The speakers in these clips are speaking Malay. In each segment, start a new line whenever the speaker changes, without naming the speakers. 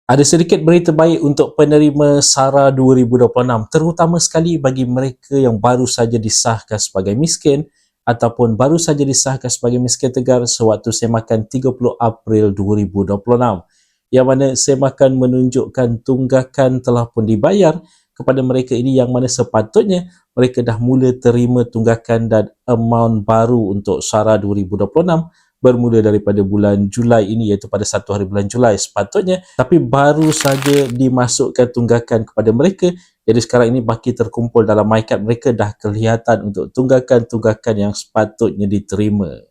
Ada sedikit berita baik untuk penerima SARA 2026, terutama sekali bagi mereka yang baru saja disahkan sebagai miskin ataupun baru saja disahkan sebagai miskin tegar sewaktu semakan 30 April 2026. Yang mana semakan menunjukkan tunggakan telah pun dibayar kepada mereka ini, yang mana sepatutnya mereka dah mula terima tunggakan dan amount baru untuk SARA 2026 bermula daripada bulan Julai ini, iaitu pada 1 hari bulan Julai sepatutnya, tapi baru saja dimasukkan tunggakan kepada mereka. Jadi sekarang ini baki terkumpul dalam MyCard mereka, dah kelihatan untuk tunggakan-tunggakan yang sepatutnya diterima.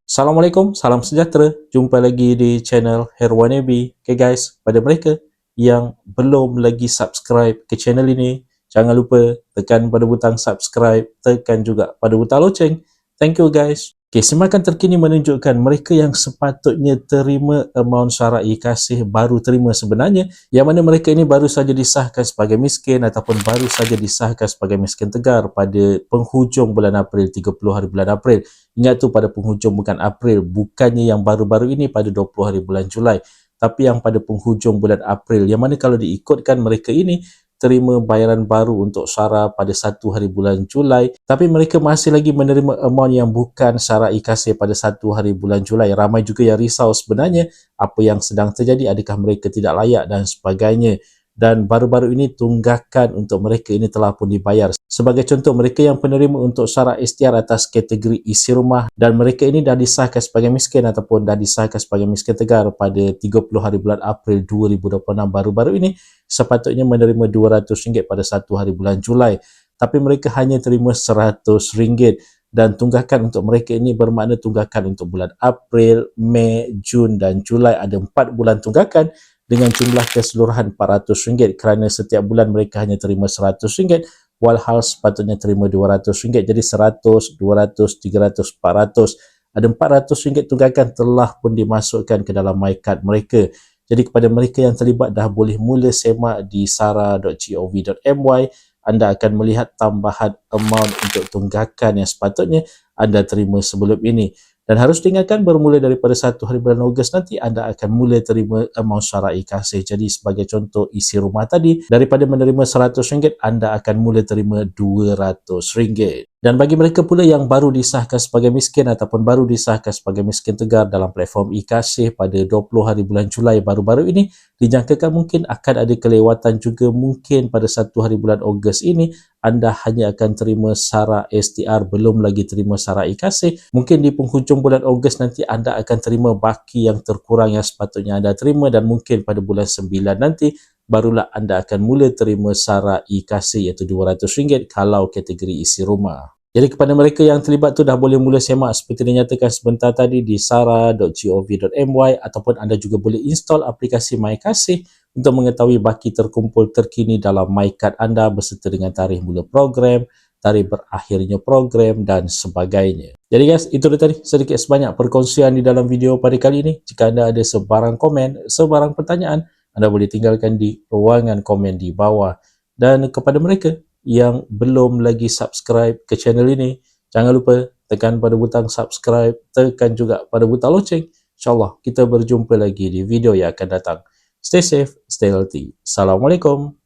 Assalamualaikum, salam sejahtera. Jumpa lagi di channel Herwanebi. Okay guys, pada mereka yang belum lagi subscribe ke channel ini, jangan lupa tekan pada butang subscribe, tekan juga pada butang loceng. Thank you guys. Okay, semakan terkini menunjukkan mereka yang sepatutnya terima amount SARA kasih baru terima sebenarnya, yang mana mereka ini baru saja disahkan sebagai miskin ataupun baru saja disahkan sebagai miskin tegar pada penghujung bulan April, 30 hari bulan April. Ingat tu, pada penghujung bukan April, bukannya yang baru-baru ini pada 20 hari bulan Julai, tapi yang pada penghujung bulan April, yang mana kalau diikutkan mereka ini terima bayaran baru untuk SARA pada 1 hari bulan Julai, tapi mereka masih lagi menerima amount yang bukan SARA kasih pada 1 hari bulan Julai. Ramai juga yang risau sebenarnya apa yang sedang terjadi, adakah mereka tidak layak dan sebagainya. Dan baru-baru ini tunggakan untuk mereka ini telah pun dibayar. Sebagai contoh, mereka yang penerima untuk SARA STR atas kategori isi rumah dan mereka ini dah disahkan sebagai miskin ataupun dah disahkan sebagai miskin tegar pada 30 hari bulan April 2026 baru-baru ini, sepatutnya menerima RM200 pada 1 hari bulan Julai, tapi mereka hanya terima RM100, dan tunggakan untuk mereka ini bermakna tunggakan untuk bulan April, Mei, Jun dan Julai. Ada 4 bulan tunggakan dengan jumlah keseluruhan RM400, kerana setiap bulan mereka hanya terima RM100, walhal sepatutnya terima RM200. Jadi 100, 200, 300, 400. Ada RM400 tunggakan telah pun dimasukkan ke dalam MyCard mereka. Jadi kepada mereka yang terlibat dah boleh mula semak di sara.gov.my. Anda akan melihat tambahan amount untuk tunggakan yang sepatutnya anda terima sebelum ini. Dan harus diingatkan, bermula daripada 1 hari bulan Ogos nanti anda akan mula terima amount SARA kasih. Jadi sebagai contoh isi rumah tadi, daripada menerima RM100 anda akan mula terima RM200. Dan bagi mereka pula yang baru disahkan sebagai miskin ataupun baru disahkan sebagai miskin tegar dalam platform kasih pada 20 hari bulan Julai baru-baru ini, dijangkakan mungkin akan ada kelewatan juga. Mungkin pada 1 hari bulan Ogos ini anda hanya akan terima SARA STR, belum lagi terima SARA kasih. Mungkin di penghujung bulan Ogos nanti anda akan terima baki yang terkurang yang sepatutnya anda terima, dan mungkin pada bulan 9 nanti barulah anda akan mula terima SARA kasih, iaitu RM200 kalau kategori isi rumah. Jadi kepada mereka yang terlibat tu dah boleh mula semak seperti dinyatakan sebentar tadi di sara.gov.my, ataupun anda juga boleh install aplikasi MyKasih untuk mengetahui baki terkumpul terkini dalam MyCard anda beserta dengan tarikh mula program, tarikh berakhirnya program dan sebagainya. Jadi guys, itu dia tadi sedikit sebanyak perkongsian di dalam video pada kali ini. Jika anda ada sebarang komen, sebarang pertanyaan, anda boleh tinggalkan di ruangan komen di bawah. Dan kepada mereka yang belum lagi subscribe ke channel ini, jangan lupa tekan pada butang subscribe, tekan juga pada butang loceng. InsyaAllah kita berjumpa lagi di video yang akan datang. Stay safe, stay healthy. Assalamualaikum.